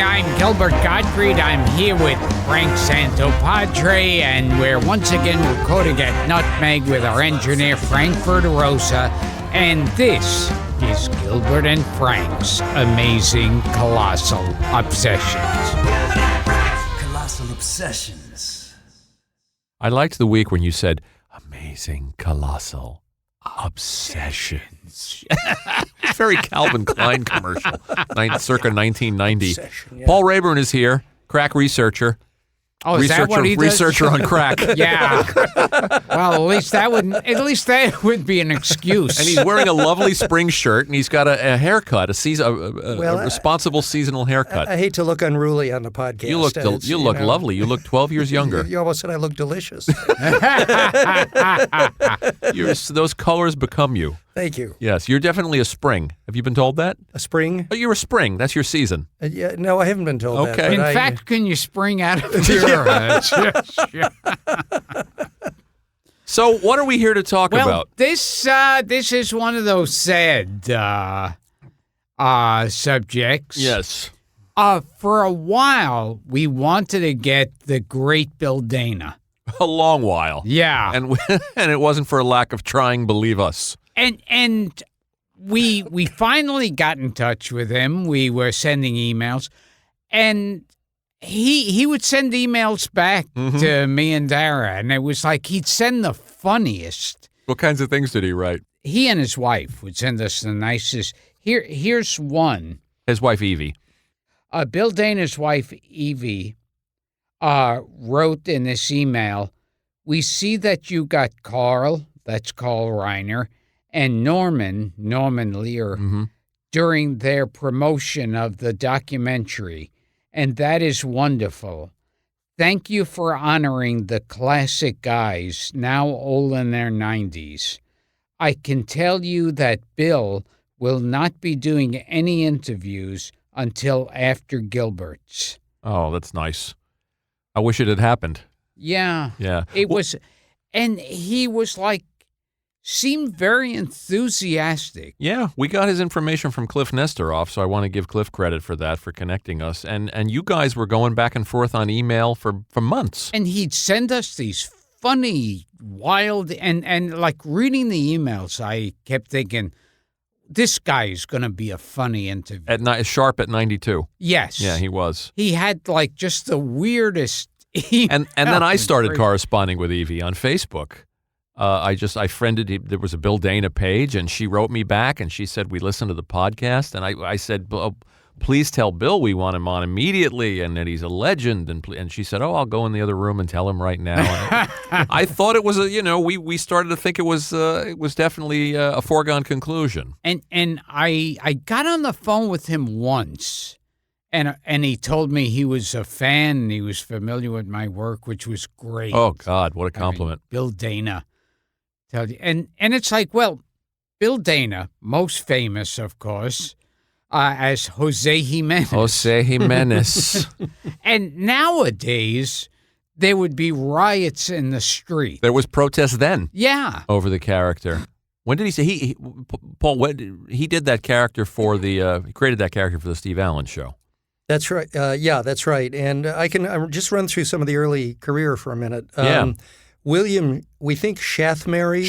I'm Gilbert Gottfried. I'm here with Frank Santopadre, and we're once again recording at Nutmeg with our engineer, Frank Verderosa. And this is Gilbert and Frank's Amazing Colossal Obsessions. Colossal Obsessions. I liked the week when you said, Amazing Colossal Obsessions. Very Calvin Klein commercial, circa 1990. Obsession, yeah. Paul Rayburn is here, crack researcher. Oh, is that what he does? Researcher on crack. Yeah. Well, at least that would be an excuse. And he's wearing a lovely spring shirt, and he's got a haircut, a responsible seasonal haircut. I hate to look unruly on the podcast. You look lovely. You look 12 years younger. You almost said I look delicious. Those colors become you. Thank you. Yes, you're definitely a spring. Have you been told that? A spring? Oh, you're a spring. That's your season. Yeah, no, I haven't been told that. Okay. In fact, can you spring out of your So what are we here to talk about? This is one of those sad subjects. Yes. For a while, we wanted to get the great Bill Dana. A long while. Yeah. And it wasn't for a lack of trying, believe us. And we finally got in touch with him. We were sending emails, and he would send emails back to me and Dara, and it was like he'd send the funniest. What kinds of things did he write? He and his wife would send us the nicest. Here's one. His wife, Evie. Bill Dana's wife, Evie, wrote in this email, "We see that you got Carl," that's Carl Reiner, and Norman Lear, during their promotion of the documentary, and that is wonderful. Thank you for honoring the classic guys, now old in their 90s. I can tell you that Bill will not be doing any interviews until after Gilbert's." Oh, that's nice. I wish it had happened. Yeah. Yeah. It was, and he was like, seemed very enthusiastic. Yeah, we got his information from Cliff Nesteroff, so I want to give Cliff credit for that, for connecting us. And you guys were going back and forth on email for months. And he'd send us these funny, wild, and like reading the emails, I kept thinking, this guy is going to be a funny interview. Sharp at 92. Yes. Yeah, he was. He had like just the weirdest email. And then I started corresponding with Evie on Facebook. I friended, there was a Bill Dana page, and she wrote me back, and she said, we listened to the podcast, and I said, please tell Bill we want him on immediately, and that he's a legend, and she said, I'll go in the other room and tell him right now. I thought it was we started to think it was definitely a foregone conclusion. And I got on the phone with him once, and he told me he was a fan, and he was familiar with my work, which was great. Oh God, what a compliment. Bill Dana. Tell you. And it's like, well, Bill Dana, most famous, of course, as Jose Jimenez. Jose Jimenez. And nowadays, there would be riots in the street. There was protest then. Yeah. Over the character. When did he say Paul? He did that character for he created that character for the Steve Allen show. That's right. Yeah, that's right. And I can just run through some of the early career for a minute. Yeah. William, we think Shathmary.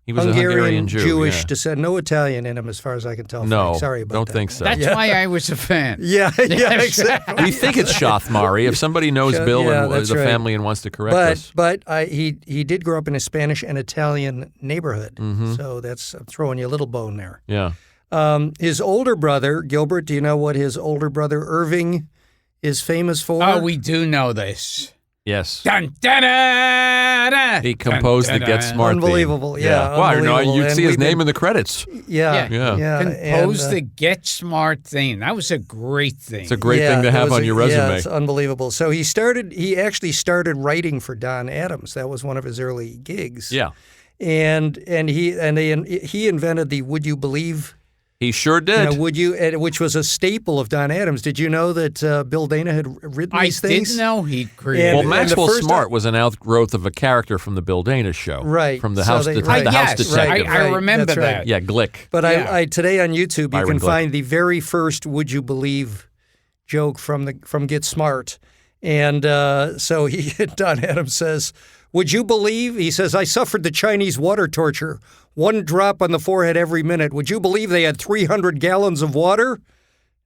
He was a Hungarian Jew. Jewish descent. No Italian in him, as far as I can tell. No, Frank. Sorry about don't that. think so. That's why I was a fan. Yeah, exactly. We think it's Shathmari. If somebody knows Bill and the family and wants to correct us. But he did grow up in a Spanish and Italian neighborhood. So that's I'm throwing you a little bone there. Yeah. His older brother, Gilbert, do you know what his older brother, Irving, is famous for? Oh, we do know this. Yes. Dun, da, da, da, he composed the Get Smart Unbelievable, theme. yeah. Well, unbelievable. you'd see his name in the credits. Yeah. Composed the Get Smart theme. That was a great thing. It's a great thing to have on your resume. Yeah, it's unbelievable. So he actually started writing for Don Adams. That was one of his early gigs. Yeah. And he invented the Would You Believe? He sure did. Which was a staple of Don Adams. Did you know that Bill Dana had written these things? I didn't know he created. Well, Maxwell Smart was an outgrowth of a character from the Bill Dana show, right? From the house detective. I remember that. Right. Yeah, Glick. But I today on YouTube you can find the very first Would You Believe joke from Get Smart. And so Don Adams says, would you believe, he says, I suffered the Chinese water torture, 1 drop on the forehead every minute. Would you believe they had 300 gallons of water?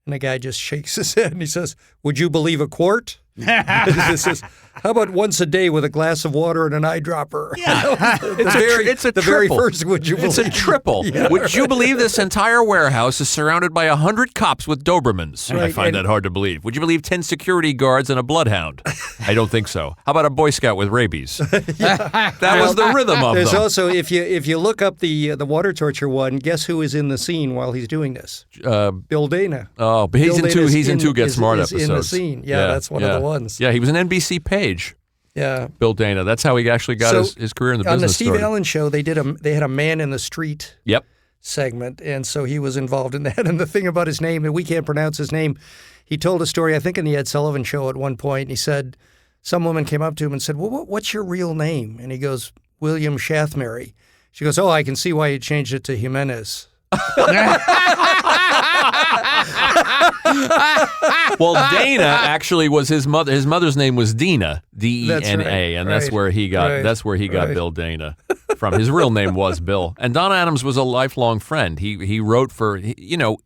And the guy just shakes his head and he says, would you believe a quart? He says, how about once a day with a glass of water and an eyedropper? Yeah, it's a the triple. very first, would you believe? It's a triple. Yeah. Would you believe this entire warehouse is surrounded by 100 cops with Dobermans? Right. I find that hard to believe. Would you believe 10 security guards and a bloodhound? I don't think so. How about a Boy Scout with rabies? That was the rhythm of There's them. also, if you look up the water torture one, guess who is in the scene while he's doing this? Bill Dana. Oh, but he's in two Get Smart episodes. In the scene. Yeah, that's one of the ones. Yeah, he was an NBC page. Yeah, Bill Dana. That's how he actually got his career in the business. On the Steve started. Allen show, they had a man in the street segment, and so he was involved in that. And the thing about his name, and we can't pronounce his name, he told a story, I think in the Ed Sullivan show at one point, and he said, some woman came up to him and said, well, what's your real name? And he goes, William Shathmary. She goes, oh, I can see why you changed it to Jimenez. Well, Dana actually was his mother. His mother's name was Dina, D-E-N-A, and that's where he got Bill Dana from. His real name was Bill. And Don Adams was a lifelong friend. He wrote for, people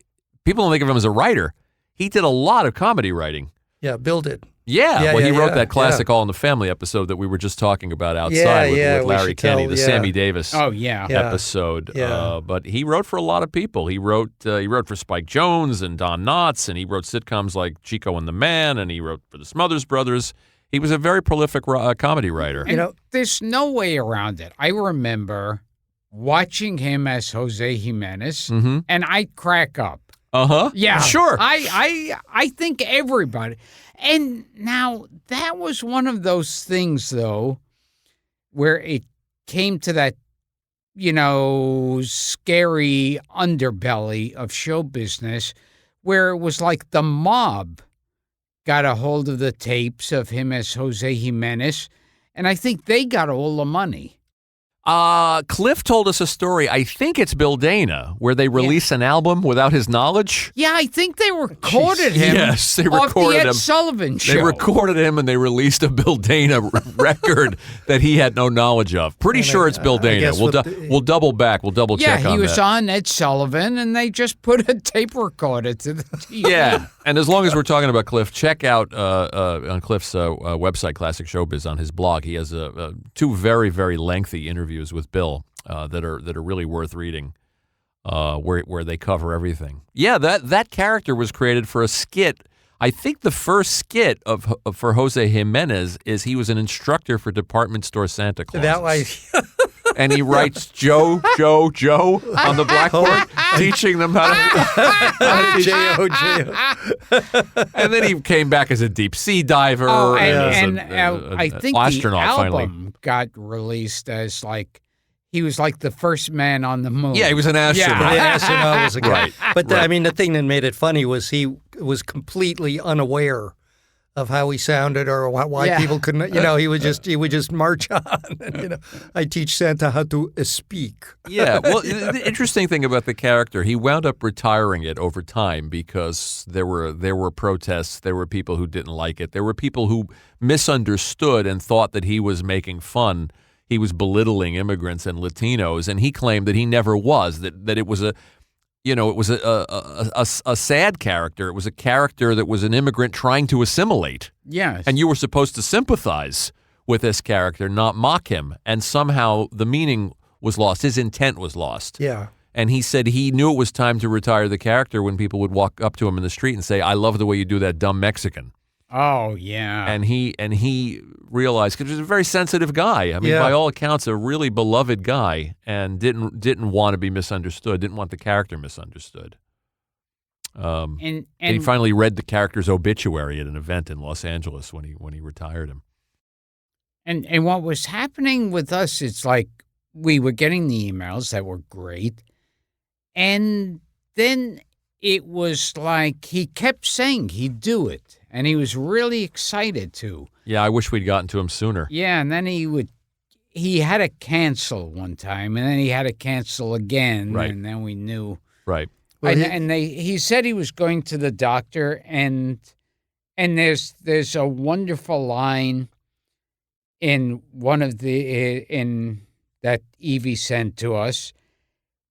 don't think of him as a writer. He did a lot of comedy writing. Yeah, Bill did. Yeah, he wrote that classic All in the Family episode that we were just talking about outside with Larry Kenny, the Sammy Davis episode. Yeah. But he wrote for a lot of people. He wrote for Spike Jonze and Don Knotts, and he wrote sitcoms like Chico and the Man, and he wrote for the Smothers Brothers. He was a very prolific comedy writer. And there's no way around it. I remember watching him as Jose Jimenez, and I'd crack up. Uh-huh. Yeah. Sure. I think everybody. And now that was one of those things, though, where it came to that, scary underbelly of show business where it was like the mob got a hold of the tapes of him as Jose Jimenez, and I think they got all the money. Cliff told us a story, I think it's Bill Dana, where they release an album without his knowledge. Yeah, I think they recorded him. Yes, they off recorded the him. Ed Sullivan show. They recorded him and they released a Bill Dana record that he had no knowledge of. Pretty sure it's Bill Dana. We'll double back. We'll double check on that. Yeah, he was on Ed Sullivan, and they just put a tape recorder to the TV. Yeah, and as long as we're talking about Cliff, check out on Cliff's website, Classic Showbiz, on his blog. He has 2 very, very lengthy interviews with Bill that are really worth reading, where they cover everything. Yeah, that character was created for a skit. I think the first skit for Jose Jimenez is he was an instructor for department store Santa Claus. That was. And he writes Joe on the blackboard, teaching them how to J-O. And then he came back as a deep sea diver. I think astronaut, the album finally got released as he was like the first man on the moon. Yeah, he was an astronaut. The astronaut was a guy. Right. But the thing that made it funny was he was completely unaware of how he sounded or why people couldn't. He would just march on. And, I teach Santa how to speak. Yeah. Well, the interesting thing about the character, he wound up retiring it over time because there were protests. There were people who didn't like it. There were people who misunderstood and thought that he was making fun. He was belittling immigrants and Latinos, and he claimed that he never was. That it was a sad character. It was a character that was an immigrant trying to assimilate. Yes. And you were supposed to sympathize with this character, not mock him. And somehow the meaning was lost. His intent was lost. Yeah. And he said he knew it was time to retire the character when people would walk up to him in the street and say, "I love the way you do that dumb Mexican." Oh, yeah. And he realized, because he was a very sensitive guy. I mean, by all accounts, a really beloved guy, and didn't want to be misunderstood, didn't want the character misunderstood. And he finally read the character's obituary at an event in Los Angeles when he retired him. And what was happening with us, it's like we were getting the emails that were great, and then it was like he kept saying he'd do it. And he was really excited to. Yeah, I wish we'd gotten to him sooner. Yeah, and then he had to cancel one time, and then he had to cancel again, right. And then we knew. Right. Well, he said he was going to the doctor, and And there's a wonderful line in one of in that Evie sent to us.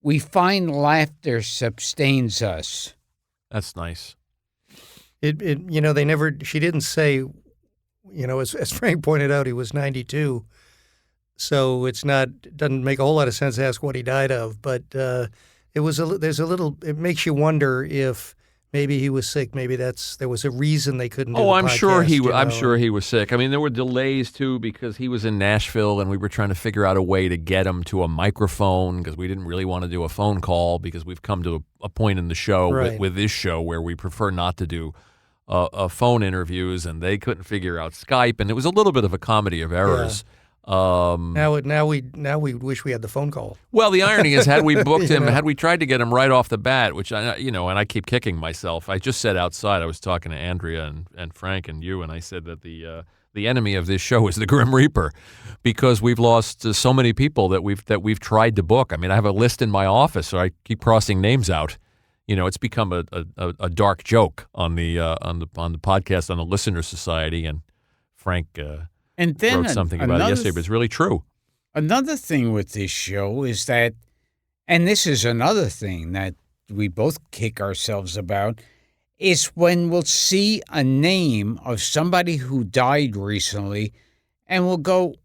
We find laughter sustains us. That's nice. They never, she didn't say, as Frank pointed out, he was 92. So doesn't make a whole lot of sense to ask what he died of, but it makes you wonder if maybe he was sick. Maybe there was a reason they couldn't do the I'm sure podcast, I'm sure he was sick. I mean, there were delays too because he was in Nashville and we were trying to figure out a way to get him to a microphone because we didn't really want to do a phone call because we've come to a point in the show with this show where we prefer not to do phone interviews, and they couldn't figure out Skype, and it was a little bit of a comedy of errors. Yeah. Now we wish we had the phone call. Well, the irony is, had we booked him, had we tried to get him right off the bat, which and I keep kicking myself. I just said outside, I was talking to Andrea and Frank and you, and I said that the enemy of this show is the Grim Reaper, because we've lost so many people that we've tried to book. I mean, I have a list in my office, so I keep crossing names out. It's become a dark joke on the podcast on the Listener Society, and Frank. And then wrote something about it yesterday, but it's really true. Another thing with this show is that, and this is another thing that we both kick ourselves about, is when we'll see a name of somebody who died recently, and we'll go,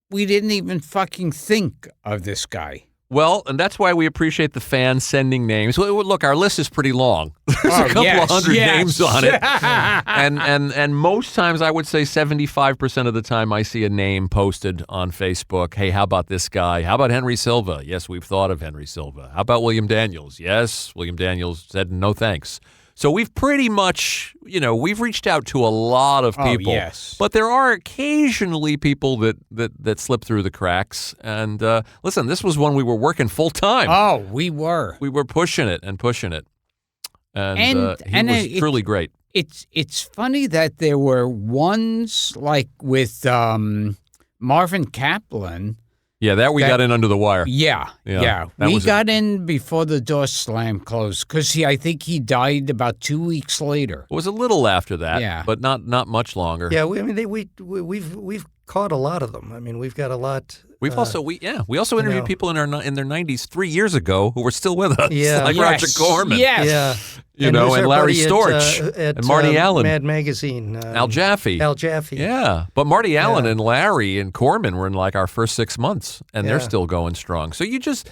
we didn't even fucking think of this guy. Well, and that's why we appreciate the fans sending names. Well, look, our list is pretty long. There's a couple of hundred names on it. and most times, I would say 75% of the time, I see a name posted on Facebook. Hey, how about this guy? How about Henry Silva? Yes, we've thought of Henry Silva. How about William Daniels? Yes, William Daniels said no thanks. So we've pretty much, we've reached out to a lot of people. Oh, yes. But there are occasionally people that slip through the cracks. And listen, this was when we were working full time. Oh, we were. We were pushing it. And he was truly great. It's funny that there were ones like with Marvin Kaplan. Yeah, that we got in under the wire. Yeah. We got in before the door slammed closed because I think he died about 2 weeks later. It was a little after that, but not much longer. Yeah, we've caught a lot of them. I mean, we've got a lot. We also interviewed people in their 90s 3 years ago who were still with us. Yeah, like Roger Corman. Yes. Yeah. And Larry Storch and Marty Allen. Mad Magazine. Al Jaffe. Yeah. But Marty Allen and Larry and Corman were in like our first 6 months, and they're still going strong. So you just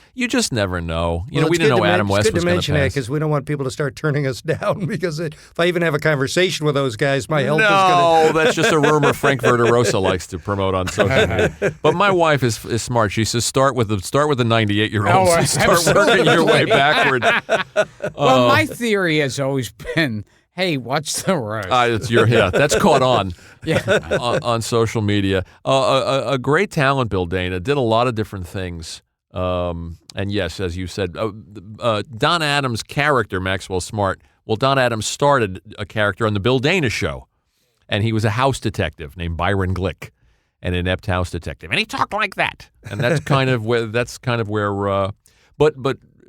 never know. We didn't know Adam West was going to pass. It's good to mention that because we don't want people to start turning us down because if I even have a conversation with those guys, my health is going to... No, that's just a rumor Frank Verderosa likes to promote on social media. But my wife is smart. She says start with the 98-year-olds and start working your way backward. Well, my theory has always been, hey, watch the roast. That's caught on on social media. A great talent, Bill Dana, did a lot of different things. And yes, as you said, Don Adams' character, Maxwell Smart, Don Adams started a character on the Bill Dana Show, and he was a house detective named Byron Glick, an inept house detective, and he talked like that. And that's kind of where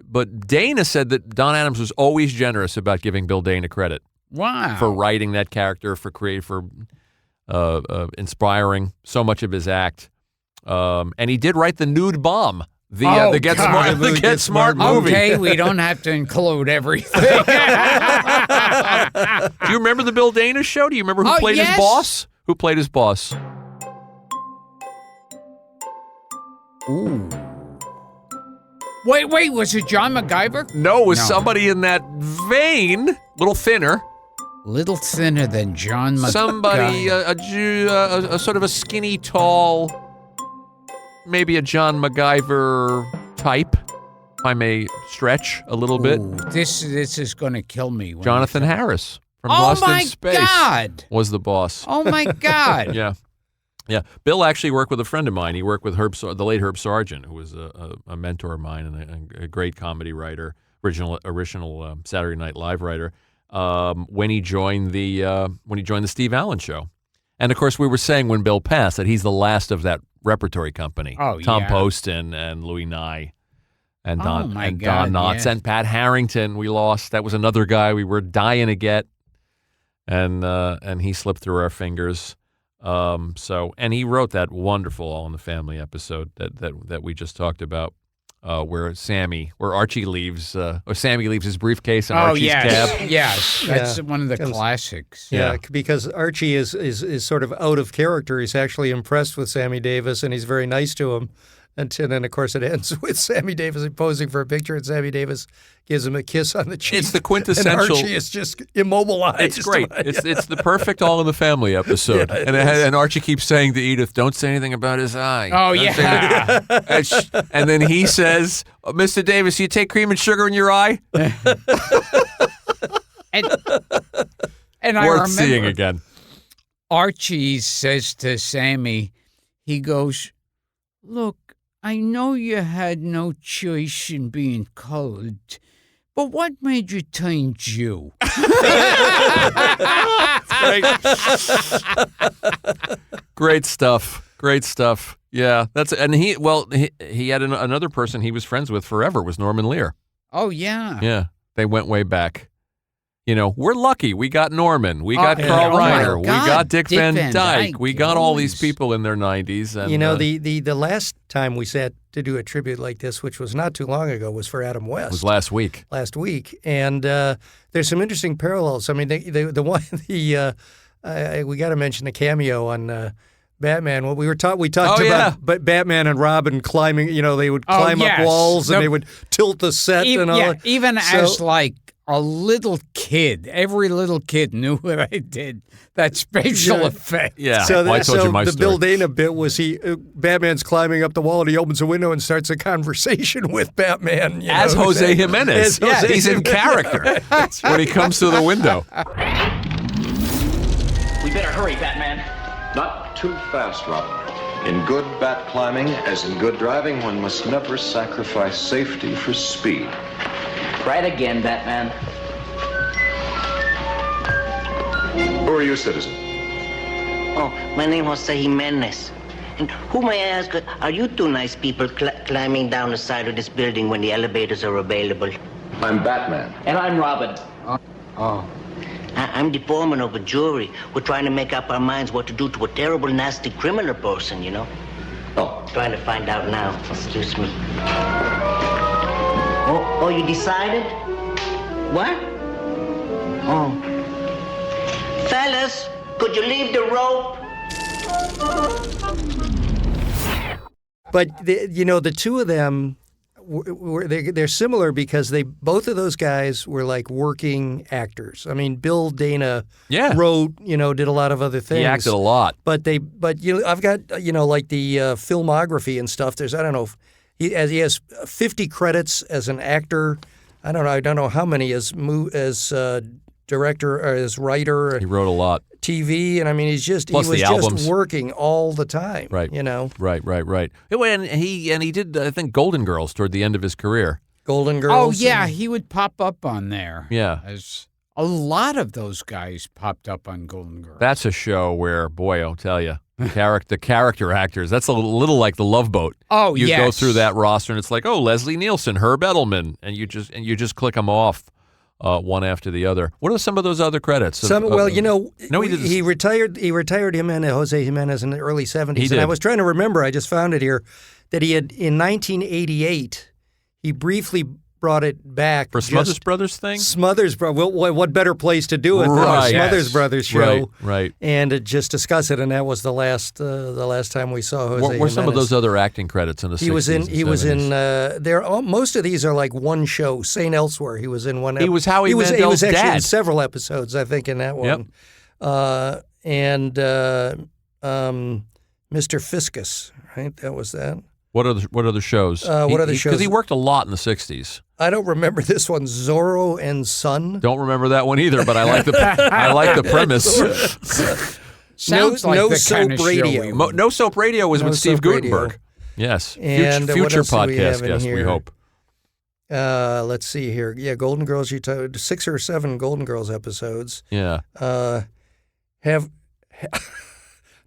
But Dana said that Don Adams was always generous about giving Bill Dana credit. Wow. For writing that character, for inspiring so much of his act. And he did write the Nude Bomb, the Get Smart movie. Okay, we don't have to include everything. Do you remember the Bill Dana Show? Do you remember who played his boss? Who played his boss? Ooh. Wait, was it John MacGyver? No, it was somebody in that vein, little thinner. Little thinner than John MacGyver. Somebody, a sort of a skinny, tall, maybe a John MacGyver type, if I may stretch a little bit. This is going to kill me. Jonathan Harris from Lost in Space. Oh, my God. Was the boss. Oh, my God. Yeah. Yeah, Bill actually worked with a friend of mine. He worked with the late Herb Sargent, who was a mentor of mine and a great comedy writer, original Saturday Night Live writer. When he joined the Steve Allen Show, and of course we were saying when Bill passed that he's the last of that repertory company. Oh, Tom Poston and Louis Nye, and Don Knotts and Pat Harrington. We lost. That was another guy we were dying to get. and he slipped through our fingers. And he wrote that wonderful All in the Family episode that we just talked about, where Archie leaves, or Sammy leaves his briefcase in Archie's cab. Yes, that's one of the classics. Yeah, because Archie is sort of out of character. He's actually impressed with Sammy Davis, and he's very nice to him. And then, of course, it ends with Sammy Davis posing for a picture, and Sammy Davis gives him a kiss on the cheek. It's the quintessential. And Archie is just immobilized. It's great. It's the perfect All in the Family episode. Yeah, and Archie keeps saying to Edith, "Don't say anything about his eye." Oh, Don't yeah. say anything." And then he says, "Mr. Davis, you take cream and sugar in your eye?" And I Worth remember seeing again. Archie says to Sammy, he goes, "Look, I know you had no choice in being colored, but what made you turn Jew?" Great stuff. Great stuff. Yeah, he had another person he was friends with forever was Norman Lear. Oh, yeah. Yeah, they went way back. We're lucky. We got Norman. We got Carl oh my Reiner. We God, got Dick Van Dyke. Dyke. We got all these Yes. people in their 90s. And, the last time we sat to do a tribute like this, which was not too long ago, was for Adam West. it was last week. And there's some interesting parallels. I mean, the one we got to mention the cameo on Batman. What we talked about, but Batman and Robin climbing. They would climb up walls and they would tilt the set and all. Yeah, that. even as like a little kid, every little kid knew what I did. That special effect. Yeah. So, I told you my the story. Bill Dana bit was Batman's climbing up the wall and he opens a window and starts a conversation with Batman. As Jose Jimenez. As Jose He's in character when he comes to the window. We better hurry, Batman. Not too fast, Robin. In good bat climbing, as in good driving, one must never sacrifice safety for speed. Right again, Batman. Who are you, citizen? Oh, my name is Jose Jimenez. And who, may I ask, are you two nice people climbing down the side of this building when the elevators are available? I'm Batman. And I'm Robin. I'm the foreman of a jury. We're trying to make up our minds what to do to a terrible, nasty criminal person, Oh, Trying to find out now. Excuse me. Oh, you decided? What? Oh. Fellas, could you leave the rope? But the two of them they're similar because both of those guys were like working actors. I mean, Bill Dana wrote, did a lot of other things. He acted a lot. But I've got like the filmography and stuff. There's, I don't know, if he has 50 credits as an actor. I don't know how many as director or as writer. He wrote a lot. TV, and I mean, he was just working all the time. Right. Right. And he did, I think, Golden Girls toward the end of his career. Golden Girls. Oh, yeah, he would pop up on there. Yeah. As a lot of those guys popped up on Golden Girls. That's a show where, boy, I'll tell you, the character actors, that's a little like The Love Boat. Oh, you yes. go through that roster, and it's like, oh, Leslie Nielsen, Herb Edelman, and you just click them off. One after the other. What are some of those other credits? He retired. He retired Jose Jimenez in the early 70s. He did. And I was trying to remember. I just found it here that he had in 1988. He briefly brought it back for Smothers Brothers thing. Smothers Brothers. Well, what better place to do it than a Smothers Brothers show? Right. And to just discuss it. And that was the last time we saw Jose. What were some of Jimenez. those other acting credits in the 60s? He was in. Most of these are like one show. St. Elsewhere. He was in one. He was Howie Mandel's He was actually dad. in several episodes. I think in that one. Yep. Mr. Fiscus. Right. That was that. What other shows? Because he worked a lot in the 60s. I don't remember this one, Zorro and Son. Don't remember that one either, but I like the premise. Sounds like No the Soap kind of show Radio. we No Soap Radio was No with Steve Soap Radio. Gutenberg. Yes. And future what else do we have podcast in guest, we here? hope. Let's see here. Yeah, Golden Girls. You told 6 or 7 Golden Girls episodes. Yeah. Have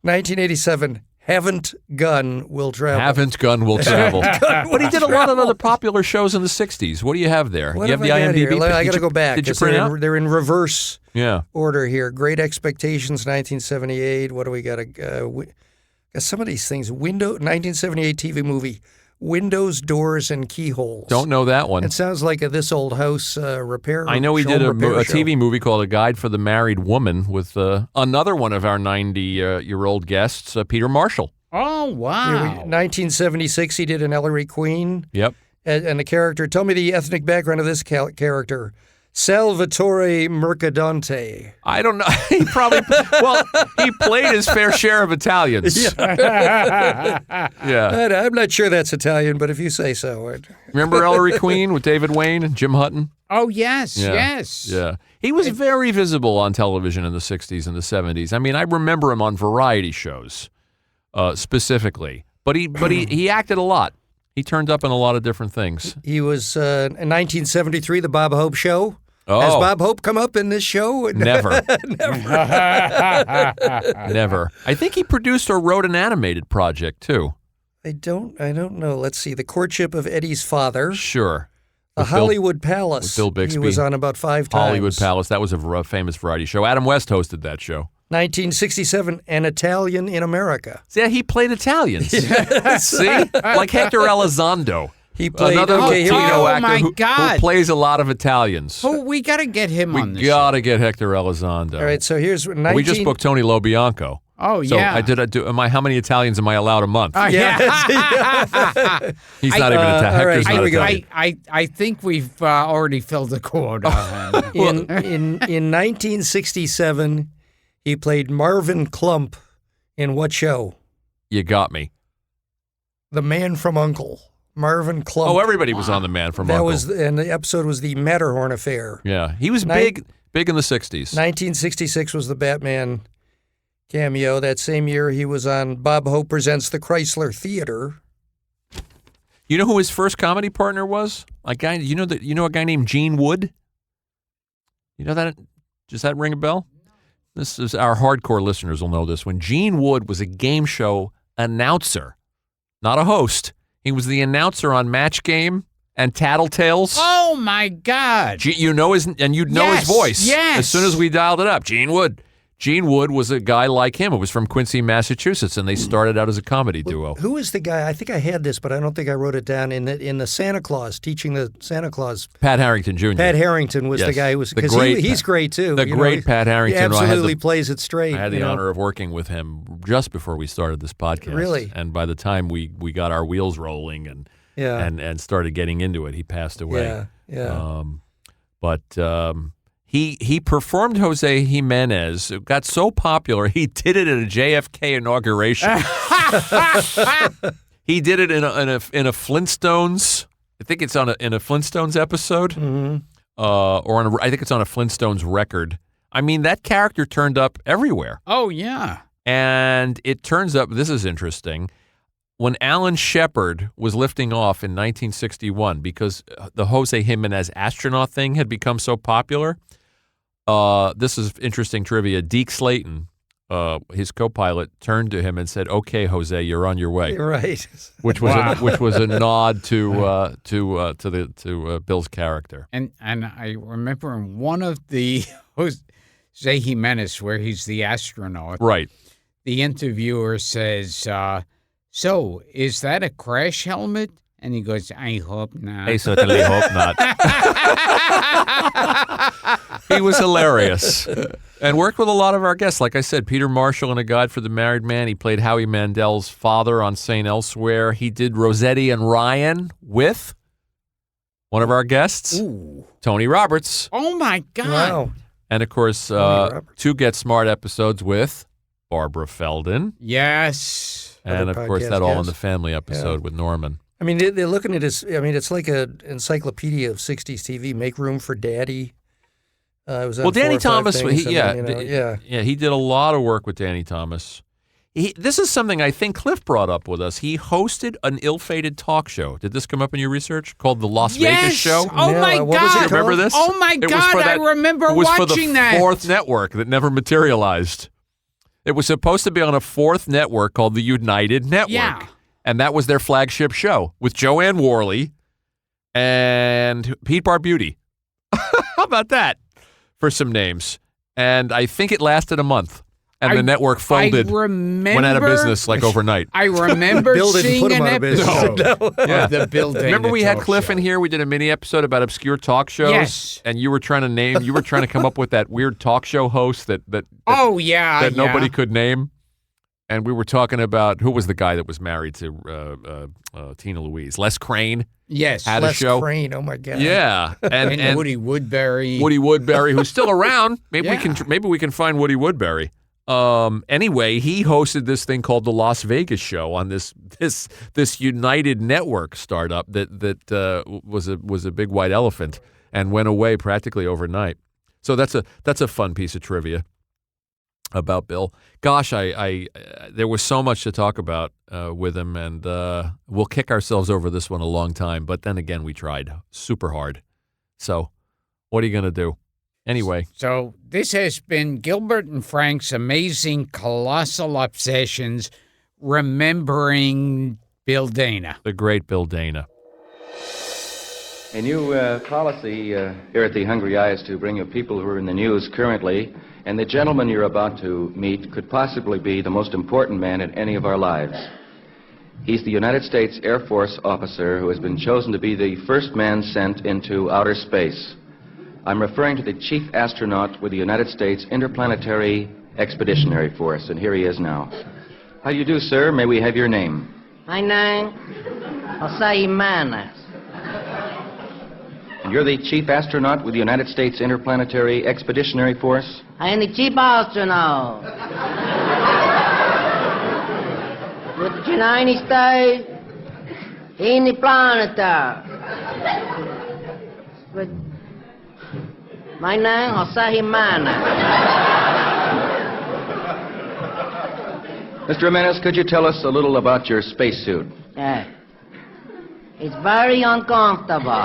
1987 Haven't Gun Will Travel. Haven't Gun Will Travel. But he did a lot of other popular shows in the 60s. What do you have there? What you have the I got IMDb? here? I got to go back. Did you 'cause print out? they're in reverse Yeah. order here. Great Expectations, 1978. What do we got? Got some of these things. 1978 TV movie, Windows, Doors, and Keyholes. Don't know that one. It sounds like a This Old House repair. I know he did home repair a show. TV movie called A Guide for the Married Woman with another one of our 90-year-old guests, Peter Marshall. Oh, wow. 1976, he did an Ellery Queen. Yep. And the character, tell me the ethnic background of this character. Salvatore Mercadante. I don't know. He probably, he played his fair share of Italians. Yeah. I'm not sure that's Italian, but if you say so. Remember Ellery Queen with David Wayne and Jim Hutton? Oh, yes, Yeah. yes. Yeah. He was very visible on television in the 60s and the 70s. I mean, I remember him on variety shows specifically. But he acted a lot. He turned up in a lot of different things. He was in 1973, The Bob Hope Show. Oh. Has Bob Hope come up in this show? Never. Never. I think he produced or wrote an animated project, too. I don't know. Let's see. The Courtship of Eddie's Father. Sure. The With Bill- Hollywood Palace. with Bill Bixby. He was on about 5 times. Hollywood Palace. That was a famous variety show. Adam West hosted that show. 1967, An Italian in America. Yeah, he played Italians. See? Like Hector Elizondo. He played Another okay, here we Latino go. actor my who God. plays a lot of Italians. Oh, we got to get him on We the got to get Hector Elizondo. All right, so here's 19... We just booked Tony Lobianco. Oh, So yeah. how many Italians am I allowed a month? Yeah. He's not even Italian. all right, Hector's here not we go. Italian. I think we've already filled the quota. in 1967, he played Marvin Klump in what show? You got me. The Man from U.N.C.L.E. Marvin Klump. Oh, everybody was on The Man from that U.N.C.L.E. was, and the episode was the Matterhorn affair. Yeah, he was big in the 60s. 1966 was the Batman cameo. That same year, he was on Bob Hope Presents the Chrysler Theater. You know who his first comedy partner was? A guy. You know a guy named Gene Wood. You know that? Does that ring a bell? This is our hardcore listeners will know this. When Gene Wood was a game show announcer, not a host. He was the announcer on Match Game and Tattletales. Oh, my God. You know his Yes, voice. yes. As soon as we dialed it up, Gene Wood. Gene Wood was a guy like him. It was from Quincy, Massachusetts, and they started out as a comedy duo. Who is the guy? I think I had this, but I don't think I wrote it down. In the Santa Claus, teaching the Santa Claus. Pat Harrington Jr. Pat Harrington was the Yes. guy who was, The because great he's great too. the you great know, Pat Harrington. He I had absolutely the- plays it straight. I had the honor of working with him just before we started this podcast. Really? And by the time we got our wheels rolling and started getting into it, he passed away. Yeah. He performed Jose Jimenez. It got so popular, he did it at a JFK inauguration. He did it in a Flintstones. I think it's in a Flintstones episode, or I think it's on a Flintstones record. I mean, that character turned up everywhere. Oh, yeah. And it turns up, this is interesting, when Alan Shepard was lifting off in 1961, because the Jose Jimenez astronaut thing had become so popular, this is interesting trivia. Deke Slayton, his co-pilot, turned to him and said, "Okay, Jose, you're on your way." Right. Which was a nod to Bill's character. And I remember in one of the Jose Jimenez, where he's the astronaut, Right. the interviewer says, so is that a crash helmet? And he goes, I hope not. I certainly hope not. He was hilarious and worked with a lot of our guests. Like I said, Peter Marshall in A Guide for the Married Man. He played Howie Mandel's father on St. Elsewhere. He did Rossetti and Ryan with one of our guests, Tony Roberts. Oh, my God. Wow. And, of course, Roberts. 2 Get Smart episodes with Barbara Feldon. Yes. And, Other of course, podcast that All in guest. the Family episode with Norman. I mean, they're looking at this. I mean, it's like an encyclopedia of 60s TV. Make Room for Daddy. It was on Well, Danny 4 or 5 Thomas, things, and yeah, then, he did a lot of work with Danny Thomas. This is something I think Cliff brought up with us. He hosted an ill-fated talk show. Did this come up in your research? Called the Las Vegas Show. Oh, Yeah, my what was it God. Remember this? Oh, my It was God. for I remember it was watching for the that. 4th network that never materialized. It was supposed to be on a fourth network called the United Network. Yeah. And that was their flagship show with Joanne Worley and Pete Barbuti. How about that for some names? And I think it lasted a month. And the network folded, went out of business like overnight. I remember Bill didn't seeing put him an out of business. episode Yeah. of the Bill Dana Remember we had talk Cliff show. in here? We did a mini episode about obscure talk shows. Yes. And you were trying to come up with that weird talk show host that Oh, yeah. that nobody could name. And we were talking about who was the guy that was married to Tina Louise. Les Crane Yes. had Les a show. Crane, oh my God. Yeah. And Woody Woodbury. Woody Woodbury, who's still around. Maybe Yeah. we can find Woody Woodbury. Anyway, he hosted this thing called the Las Vegas Show on this United Network startup that was a big white elephant and went away practically overnight. So that's a fun piece of trivia about Bill. Gosh, I there was so much to talk about with him, and we'll kick ourselves over this one a long time. But then again, we tried super hard. So what are you going to do? Anyway. So this has been Gilbert and Frank's amazing colossal obsessions remembering Bill Dana. The great Bill Dana. A new policy here at the Hungry Eye is to bring you people who are in the news currently, and the gentleman you're about to meet could possibly be the most important man in any of our lives. He's the United States Air Force officer who has been chosen to be the first man sent into outer space. I'm referring to the chief astronaut with the United States Interplanetary Expeditionary Force, and here he is now. How do you do, sir? May we have your name? My name, Jose Jimenez. And you're the chief astronaut with the United States Interplanetary Expeditionary Force? I am the chief astronaut. With the United States in the planetary. But my name, Jose Jimenez. Mr. Jimenez, could you tell us a little about your spacesuit? It's very uncomfortable.